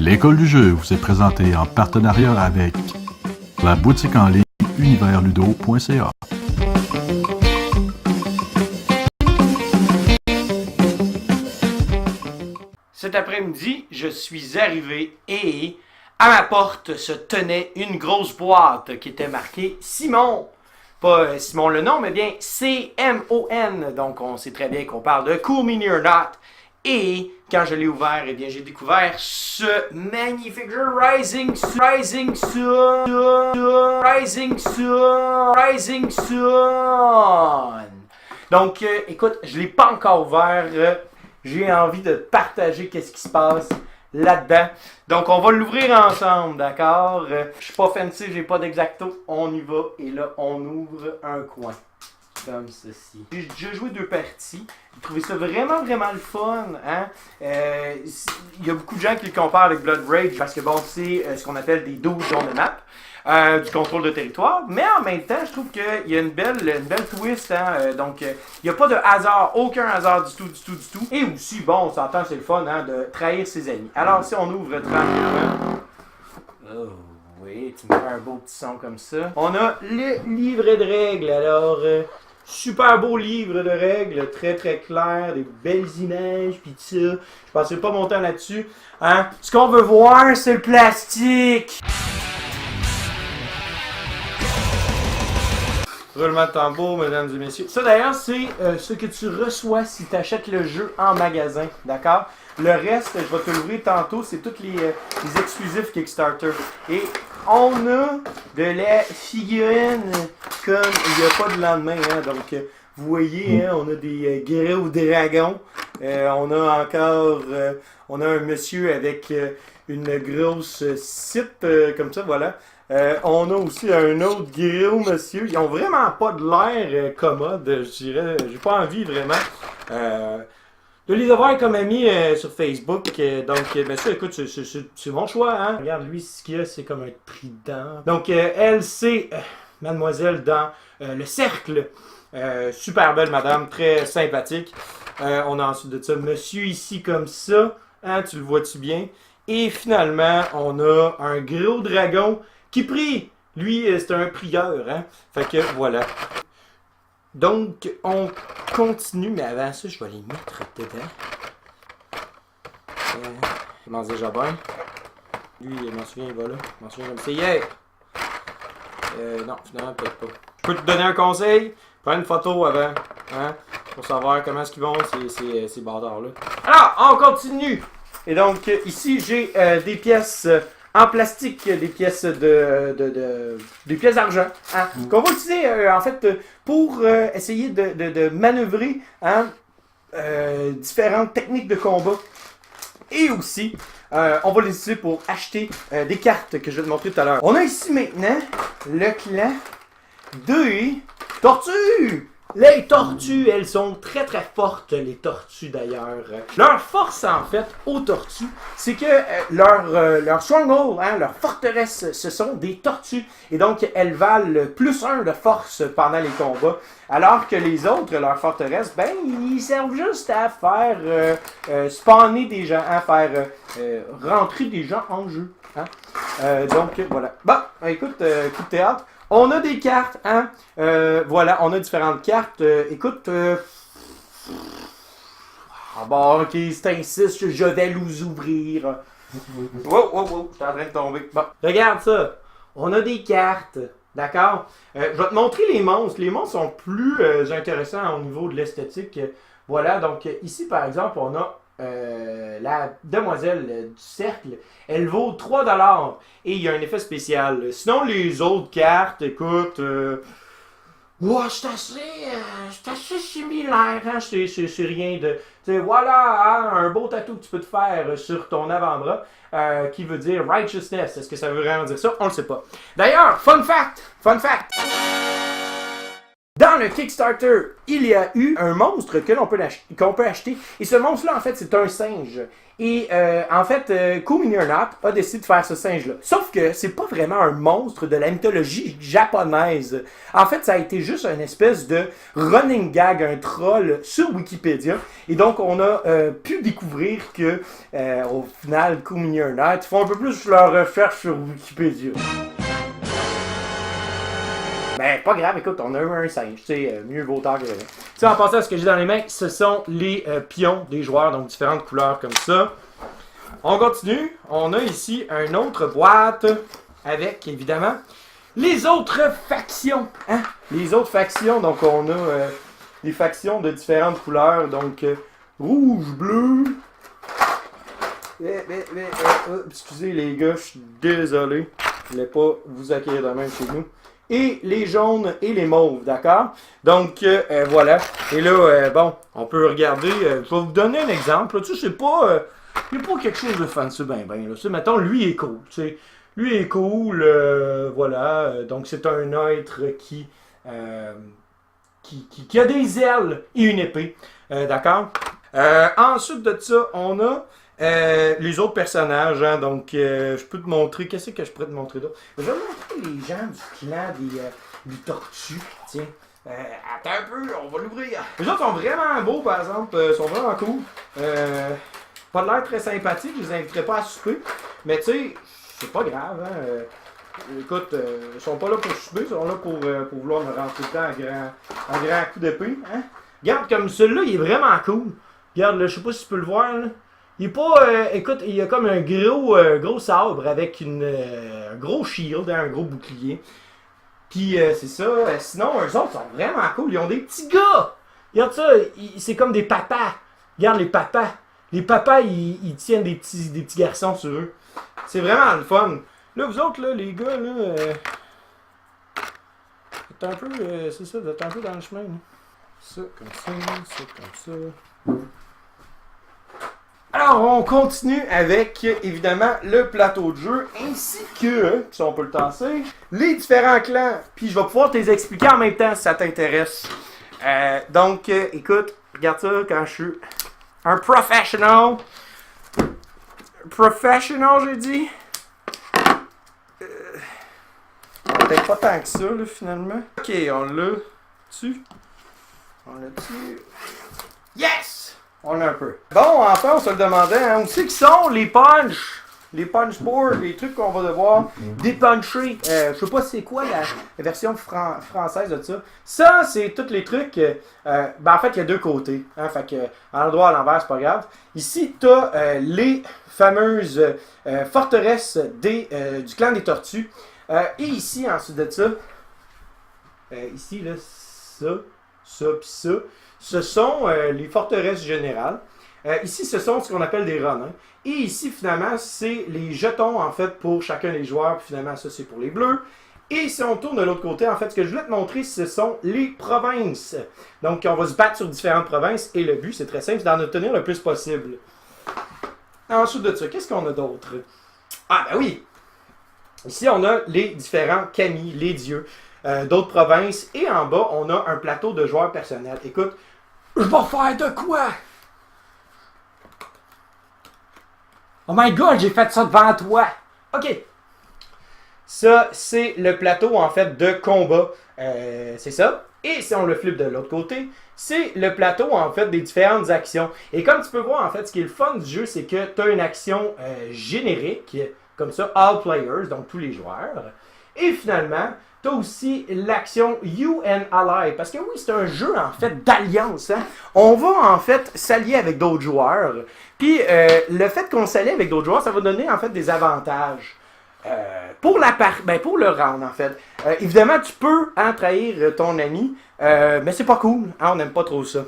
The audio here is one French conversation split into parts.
L'école du jeu vous est présentée en partenariat avec la boutique en ligne universludo.ca. Cet après-midi, je suis arrivé et à ma porte se tenait une grosse boîte qui était marquée Simon. Pas Simon le nom, mais bien C-M-O-N. Donc on sait très bien qu'on parle de Cool Mini or Not. Et quand je l'ai ouvert, eh bien j'ai découvert ce magnifique jeu Rising Sun. Donc écoute, je l'ai pas encore ouvert. J'ai envie de partager qu'est-ce qui se passe là-dedans. Donc on va l'ouvrir ensemble, d'accord? Je suis pas fancy, j'ai pas d'exacto. On y va et là on ouvre un coin. Comme ceci. J'ai déjà joué 2 parties. J'ai trouvé ça vraiment le fun. Hein? Il y a beaucoup de gens qui le comparent avec Blood Rage parce que bon, c'est ce qu'on appelle des 12 zones de map. Du contrôle de territoire, mais en même temps, je trouve qu'il y a une belle twist. Hein? Donc, il n'y a pas de hasard, aucun hasard du tout. Et aussi, bon, on s'entend, c'est le fun hein, de trahir ses amis. Alors, si on ouvre tranquillement. Oh, oui, tu me fais un beau petit son comme ça. On a le livret de règles. Alors, super beau livre de règles, très clair, des belles images, puis tout ça. Je passerai pas mon temps là-dessus. Hein? Ce qu'on veut voir, c'est le plastique. Roulement de tambour, mesdames et messieurs. Ça d'ailleurs, c'est ce que tu reçois si tu achètes le jeu en magasin, d'accord? Le reste, je vais te l'ouvrir tantôt, c'est tous les exclusifs Kickstarter. Et on a de la figurine comme il n'y a pas de lendemain. Hein? Donc, vous voyez, hein, on a des gros dragons. On a encore on a un monsieur avec une grosse cipe comme ça, voilà. On a aussi un autre gros monsieur. Ils ont vraiment pas de l'air commode, je dirais. J'ai pas envie vraiment de les avoir comme amis sur Facebook. Donc, monsieur, écoute, c'est mon choix. Hein? Regarde, lui, ce qu'il y a, c'est comme un trident. Donc, elle, c'est mademoiselle dans le cercle. Super belle madame, très sympathique. On a ensuite de ça monsieur ici comme ça. Hein, tu le vois-tu bien? Et finalement, on a un gros dragon qui prie. Lui, c'est un prieur. Hein? Fait que voilà. Donc, on continue. Mais avant ça, je vais les mettre dedans. Je commence déjà bien. Lui, je m'en souviens, il va là. Je m'en souviens comme c'est hier. Non, finalement, peut-être pas. Je peux te donner un conseil. Prends une photo avant. Hein? Pour savoir comment est-ce qu'ils vont, ces bâtards-là. Alors, on continue. Et donc, ici, j'ai des pièces en plastique, des pièces des pièces d'argent, hein, qu'on va utiliser en fait pour essayer de manœuvrer hein, différentes techniques de combat. Et aussi, on va les utiliser pour acheter des cartes que je vais te montrer tout à l'heure. On a ici maintenant le clan de tortues. Les tortues, elles sont très fortes, les tortues d'ailleurs. Leur force en fait aux tortues, c'est que leur stronghold, hein, leur forteresse, ce sont des tortues. Et donc elles valent +1 de force pendant les combats. Alors que les autres, leur forteresse, ben ils servent juste à faire spawner des gens, à faire rentrer des gens en jeu. Hein. Donc voilà. Bon, écoute, coup de théâtre. On a des cartes, hein? Voilà, on a différentes cartes. Écoute, bon, ok, c'est un 6, je vais les ouvrir. Wow, je suis en train de tomber. Bon, regarde ça. On a des cartes, d'accord? Je vais te montrer les monstres. Les monstres sont plus intéressants au niveau de l'esthétique. Voilà, donc ici, par exemple, on a la demoiselle du cercle, elle vaut 3$ et il y a un effet spécial. Sinon, les autres cartes, écoute, c'est assez similaire, hein? C'est rien de... Voilà, hein, un beau tatou que tu peux te faire sur ton avant-bras qui veut dire righteousness. Est-ce que ça veut vraiment dire ça? On le sait pas. D'ailleurs, fun fact! Dans le Kickstarter, il y a eu un monstre que qu'on peut acheter. Et ce monstre-là, en fait, c'est un singe. Et en fait, Cool Mini or Not a décidé de faire ce singe-là. Sauf que c'est pas vraiment un monstre de la mythologie japonaise. En fait, ça a été juste une espèce de running gag, un troll sur Wikipédia. Et donc, on a pu découvrir que, au final, Cool Mini or Not font un peu plus leur recherche sur Wikipédia. Ben, pas grave, écoute, on a eu un singe, tu sais, mieux vaut tard que jamais. Tu sais, en passant à ce que j'ai dans les mains, ce sont les pions des joueurs, donc différentes couleurs comme ça. On continue, on a ici une autre boîte avec, évidemment, les autres factions. Hein? Les autres factions, donc on a des factions de différentes couleurs, donc rouge, bleu. Excusez les gars, je suis désolé, je voulais pas vous accueillir de même chez nous. Et les jaunes et les mauves, d'accord? Donc, voilà. Et là, bon, on peut regarder. Je vais vous donner un exemple. Là. Tu sais, c'est pas... il n'y a pas quelque chose de fancy, ben. Là. Tu sais, mettons, lui est cool. Tu sais. Lui est cool, voilà. Donc, c'est un être qui a des ailes et une épée. D'accord? Ensuite de ça, on a... les autres personnages, hein, donc je peux te montrer, qu'est-ce que je pourrais te montrer d'autre? Je vais montrer les gens du clan des tortues, tiens. Attends un peu, on va l'ouvrir. Les autres sont vraiment beaux, par exemple, sont vraiment cool. Pas de l'air très sympathique, je les inviterai pas à souper, mais tu sais, c'est pas grave, hein. Écoute, ils sont pas là pour souper, ils sont là pour vouloir me rentrer le temps en grand coup d'épée, hein. Regarde, comme celui-là, il est vraiment cool. Regarde, là, je sais pas si tu peux le voir, là. Il est pas. Écoute, il y a comme un gros sabre avec un gros shield, un gros bouclier. Puis c'est ça. Sinon, eux autres sont vraiment cool. Ils ont des petits gars. Regarde ça, c'est comme des papas. Regarde les papas. Les papas, ils tiennent des petits garçons sur eux. C'est vraiment le fun. Là, vous autres, là, les gars, là. C'est un peu. C'est ça, vous êtes un peu dans le chemin. Là. Ça, comme ça, comme ça. Alors, on continue avec, évidemment, le plateau de jeu, ainsi que, si on peut le tasser, les différents clans. Puis je vais pouvoir te les expliquer en même temps si ça t'intéresse. Donc, écoute, regarde ça quand je suis un professional. Professional, j'ai dit. Peut-être pas tant que ça, là, finalement. Ok, on l'a dessus. On l'a dessus. Yes! On l'a un peu. Bon, enfin, on se le demandait, hein, où c'est qui sont les punch? Les punch boards, les trucs qu'on va devoir dépuncher. Je sais pas c'est quoi la version française de ça. Ça, c'est tous les trucs. Ben, en fait, il y a deux côtés. Hein, fait que, à l'endroit, à l'envers, c'est pas grave. Ici, tu as les fameuses forteresses du clan des tortues. Et ici, ensuite de ça, ici, là, ça, puis ça. Ce sont les forteresses générales. Ici, ce sont ce qu'on appelle des runs. Hein. Et ici, finalement, c'est les jetons, en fait, pour chacun des joueurs. Puis finalement, ça, c'est pour les bleus. Et si on tourne de l'autre côté, en fait, ce que je voulais te montrer, ce sont les provinces. Donc, on va se battre sur différentes provinces. Et le but, c'est très simple, c'est d'en obtenir le plus possible. Ensuite de ça, qu'est-ce qu'on a d'autre? Ah, ben oui! Ici, on a les différents kami, les dieux. D'autres provinces. Et en bas, on a un plateau de joueurs personnels. Écoute, je vais faire de quoi? Oh my god, j'ai fait ça devant toi! Ok. Ça, c'est le plateau, en fait, de combat. C'est ça. Et si on le flippe de l'autre côté, c'est le plateau, en fait, des différentes actions. Et comme tu peux voir, en fait, ce qui est le fun du jeu, c'est que tu as une action générique, comme ça, all players, donc tous les joueurs. Et finalement, tu as aussi l'action You and Ally. Parce que oui, c'est un jeu, en fait, d'alliance. Hein? On va, en fait, s'allier avec d'autres joueurs. Puis, le fait qu'on s'allie avec d'autres joueurs, ça va donner, en fait, des avantages. Pour le round, en fait. Évidemment, tu peux trahir ton ami, mais c'est pas cool. Hein? On n'aime pas trop ça.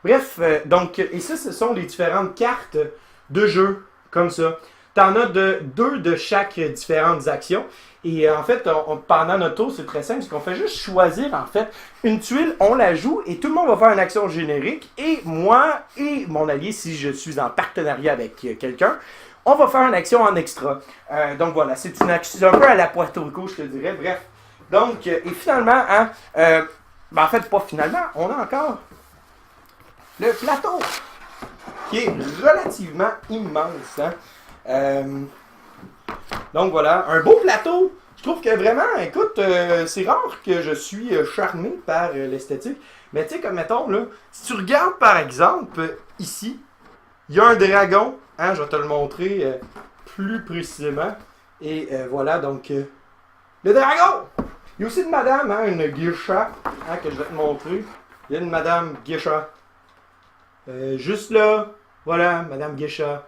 Bref, donc, et ça, ce sont les différentes cartes de jeu, comme ça. Tu en as deux de chaque différentes actions. Et en fait, pendant notre tour, c'est très simple, c'est qu'on fait juste choisir, en fait, une tuile, on la joue, et tout le monde va faire une action générique. Et moi et mon allié, si je suis en partenariat avec quelqu'un, on va faire une action en extra. Donc voilà, c'est une action un peu à la Puerto Rico, je te dirais. Bref. Donc, et finalement, hein, Ben, en fait, pas finalement. On a encore le plateau, qui est relativement immense. Hein? Donc voilà, un beau plateau. Je trouve que vraiment, écoute, c'est rare que je suis charmé par l'esthétique. Mais tu sais, comme mettons, là, si tu regardes par exemple, ici, il y a un dragon. Hein, je vais te le montrer plus précisément. Et voilà, donc, le dragon! Il y a aussi une madame, hein, une geisha, hein, que je vais te montrer. Il y a une madame geisha. Juste là, voilà, madame geisha.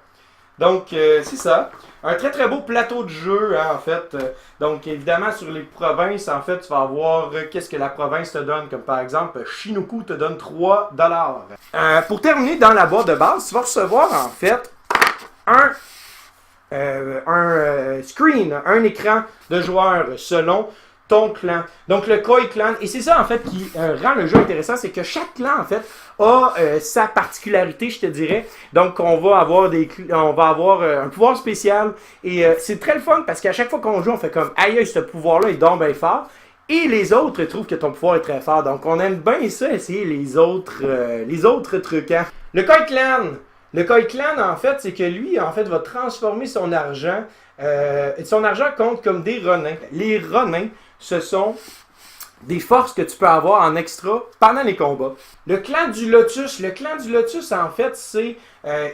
Donc, c'est ça. Un très très beau plateau de jeu, hein, en fait. Donc, évidemment, sur les provinces, en fait, tu vas avoir qu'est-ce que la province te donne. Comme par exemple, Shinoku te donne 3 $. Pour terminer, dans la boîte de base, tu vas recevoir, en fait, un screen, un écran de joueur selon ton clan. Donc le Koi clan, et c'est ça en fait qui rend le jeu intéressant, c'est que chaque clan en fait a sa particularité, je te dirais. Donc on va avoir un pouvoir spécial et c'est très le fun parce qu'à chaque fois qu'on joue, on fait comme aïe, ce pouvoir-là est donc bien fort. Et les autres trouvent que ton pouvoir est très fort. Donc on aime bien ça, essayer les autres trucs. Hein. Le Koi clan. Le Koi clan, en fait, c'est que lui, en fait, va transformer son argent. Son argent compte comme des renins. Les renins, ce sont des forces que tu peux avoir en extra pendant les combats. Le clan du Lotus, en fait, c'est...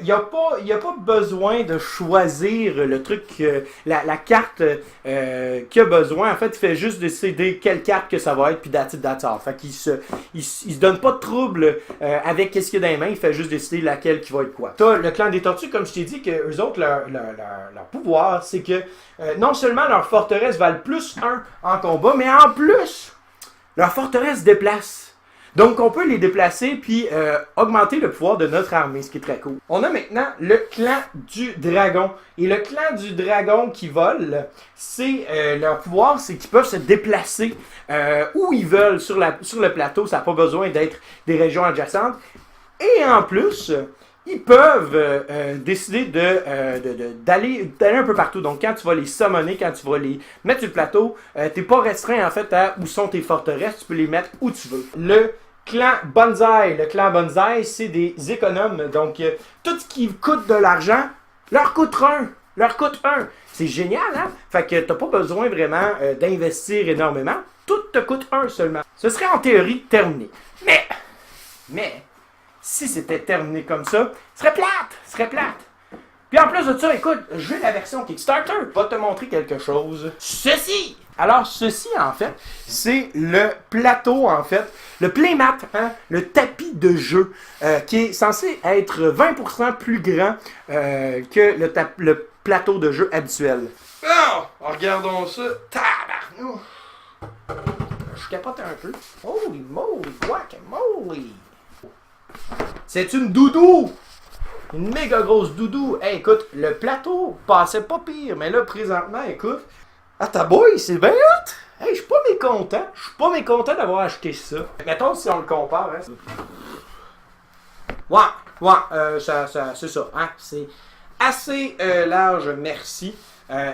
Il n'y a pas besoin de choisir le truc, la carte qu'il a besoin. En fait, il fait juste décider quelle carte que ça va être, puis that's it. Fait qu'il se donne pas de trouble avec qu'est-ce qu'il y a dans les mains. Il fait juste décider laquelle qui va être quoi. T'as le clan des tortues, comme je t'ai dit, que eux autres, leur pouvoir, c'est que non seulement leurs forteresses valent plus 1 en combat, mais en plus, leur forteresse se déplace. Donc, on peut les déplacer puis augmenter le pouvoir de notre armée, ce qui est très cool. On a maintenant le clan du dragon. Et le clan du dragon qui vole, c'est leur pouvoir, c'est qu'ils peuvent se déplacer où ils veulent sur le plateau. Ça n'a pas besoin d'être des régions adjacentes. Et en plus, ils peuvent décider d'aller un peu partout. Donc, quand tu vas les summoner, quand tu vas les mettre sur le plateau, tu n'es pas restreint en fait à où sont tes forteresses. Tu peux les mettre où tu veux. Le clan Bonsaï, c'est des économes. Donc, tout ce qui coûte de l'argent leur coûte un. C'est génial, hein? Fait que t'as pas besoin vraiment d'investir énormément. Tout te coûte 1 seulement. Ce serait en théorie terminé. Mais... si c'était terminé comme ça, ce serait plate. Puis en plus de ça, écoute, j'ai la version Kickstarter. Je vais te montrer quelque chose. Ceci! Alors, ceci, en fait, c'est le plateau, en fait, le playmat, hein, le tapis de jeu, qui est censé être 20% plus grand que le plateau de jeu habituel. Oh, regardons ça. Tabarnouche! Je capote un peu. Holy moly, guacamole! C'est une doudou! Une méga grosse doudou! Hey, écoute, le plateau passait pas pire, mais là, présentement, écoute... Ah, ta boy, c'est bien hot! Hey, je suis pas mécontent. Je suis pas mécontent d'avoir acheté ça. Mettons si on le compare, hein. Ouais, c'est ça, hein. C'est assez large, merci.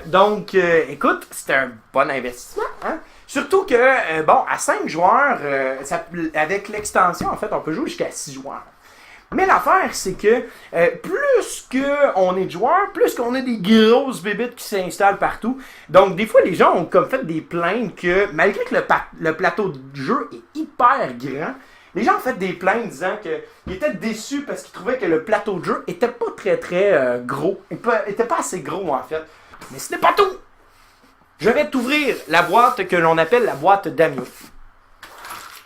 Donc, écoute, c'était un bon investissement, hein. Surtout que, bon, à 5 joueurs, avec l'extension, en fait, on peut jouer jusqu'à 6 joueurs. Mais l'affaire, c'est que plus qu'on est de joueurs, plus qu'on a des grosses bébites qui s'installent partout. Donc, des fois, les gens ont comme fait des plaintes que, malgré que le plateau de jeu est hyper grand, les gens ont fait des plaintes disant qu'ils étaient déçus parce qu'ils trouvaient que le plateau de jeu était pas très gros. Il était pas assez gros, en fait. Mais ce n'est pas tout! Je vais t'ouvrir la boîte que l'on appelle la boîte d'Amio.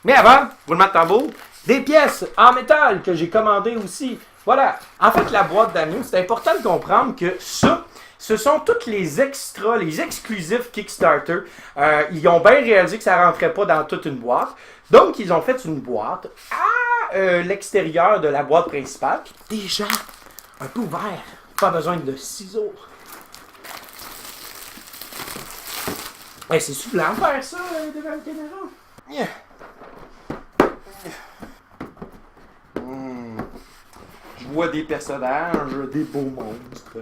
Mais avant, roulement de tambour, des pièces en métal que j'ai commandées aussi. Voilà. En fait, la boîte d'Amio, c'est important de comprendre que ça, ce sont tous les extras, les exclusifs Kickstarter. Ils ont bien réalisé que ça ne rentrait pas dans toute une boîte. Donc, ils ont fait une boîte à l'extérieur de la boîte principale. Déjà, un peu ouvert. Pas besoin de ciseaux. Hey, c'est soufflant faire ça devant la caméra. Yeah. Je vois des personnages, des beaux monstres.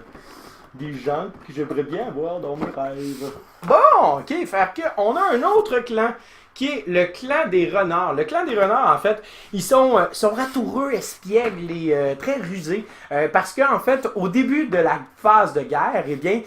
des gens que j'aimerais bien avoir dans mes rêves. Bon, ok, fait que on a un autre clan qui est le clan des renards. Le clan des renards, en fait, ils sont ratoureux, espiègles et très rusés parce qu'en fait, au début de la phase de guerre, eh bien,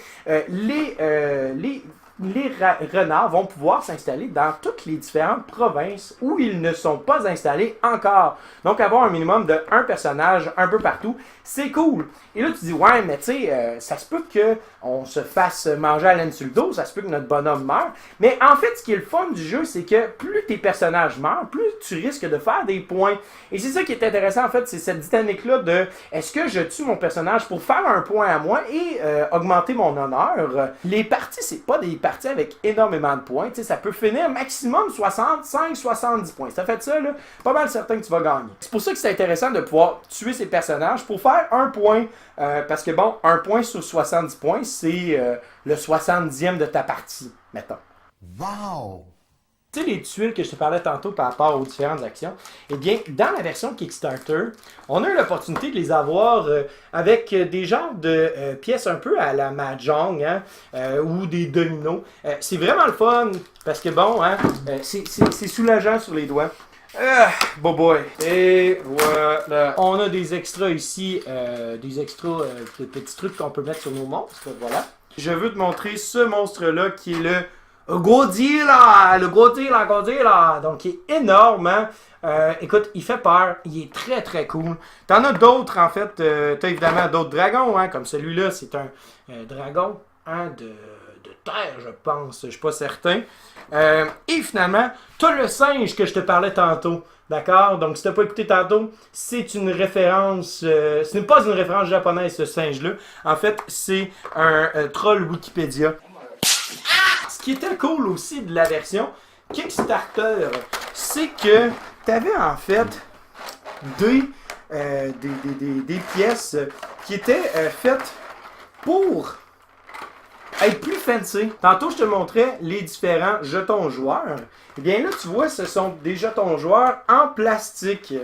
les renards vont pouvoir s'installer dans toutes les différentes provinces où ils ne sont pas installés encore. Donc, avoir un minimum de un personnage un peu partout, c'est cool. Et là, tu dis, ouais, mais tu sais, ça se peut qu'on se fasse manger à laine sur le dos, ça se peut que notre bonhomme meure. Mais en fait, ce qui est le fun du jeu, c'est que plus tes personnages meurent, plus tu risques de faire des points. Et c'est ça qui est intéressant, en fait, c'est cette dynamique-là de est-ce que je tue mon personnage pour faire un point à moi et augmenter mon honneur. Les parties, c'est pas des parties avec énormément de points. Tu sais, ça peut finir maximum 65-70 points. Si t'as fait ça, là, pas mal certain que tu vas gagner. C'est pour ça que c'est intéressant de pouvoir tuer ces personnages pour faire un point. Parce que bon, un point sur 70 points, c'est le 70e de ta partie, mettons. Wow! Tu sais, les tuiles que je te parlais tantôt par rapport aux différentes actions, eh bien, dans la version Kickstarter, on a eu l'opportunité de les avoir avec des genres de pièces un peu à la Mahjong, hein, ou des dominos. C'est vraiment le fun, parce que bon, hein, c'est soulageant sur les doigts. Bon boy. Et voilà. On a des extras ici, de petits trucs qu'on peut mettre sur nos monstres, voilà. Je veux te montrer ce monstre-là qui est le Godzilla! Le Godzilla! Donc, il est énorme, hein? Écoute, il fait peur. Il est très, très cool. T'en as d'autres, en fait. T'as évidemment d'autres dragons, hein? Comme celui-là, c'est un dragon, hein, de terre, je pense. Je suis pas certain. Et finalement, t'as le singe que je te parlais tantôt. D'accord? Donc, si t'as pas écouté tantôt, c'est une référence... ce n'est pas une référence japonaise, ce singe-là. En fait, c'est un troll Wikipédia. Ce qui était cool aussi de la version Kickstarter, c'est que tu avais en fait des pièces qui étaient faites pour être plus fancy. Tantôt, je te montrais les différents jetons joueurs. Et bien là, tu vois, ce sont des jetons joueurs en plastique.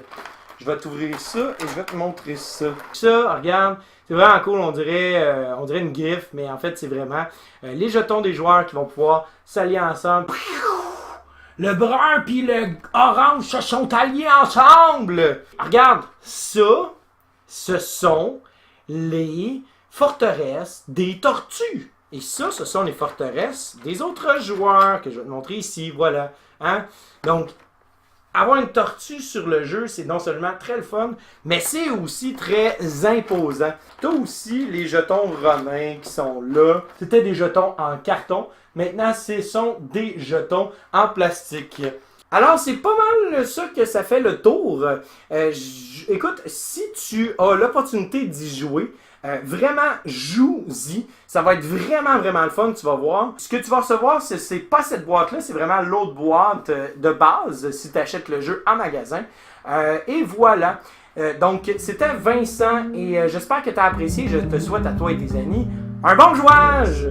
Je vais t'ouvrir ça et je vais te montrer ça. Ça, regarde, c'est vraiment cool, on dirait une griffe, mais en fait, c'est vraiment les jetons des joueurs qui vont pouvoir s'allier ensemble. Le brun puis le orange se sont alliés ensemble. Regarde, ça, ce sont les forteresses des tortues. Et ça, ce sont les forteresses des autres joueurs que je vais te montrer ici. Voilà. Hein? Donc, avoir une tortue sur le jeu, c'est non seulement très le fun, mais c'est aussi très imposant. Tu as aussi les jetons romains qui sont là. C'était des jetons en carton. Maintenant, ce sont des jetons en plastique. Alors, c'est pas mal ça que ça fait le tour. Écoute, si tu as l'opportunité d'y jouer, vraiment, joue-y. Ça va être vraiment, vraiment le fun, tu vas voir. Ce que tu vas recevoir, c'est pas cette boîte-là, c'est vraiment l'autre boîte de base, si tu achètes le jeu en magasin. Et voilà. Donc, c'était Vincent, et j'espère que tu as apprécié. Je te souhaite à toi et tes amis un bon jouage!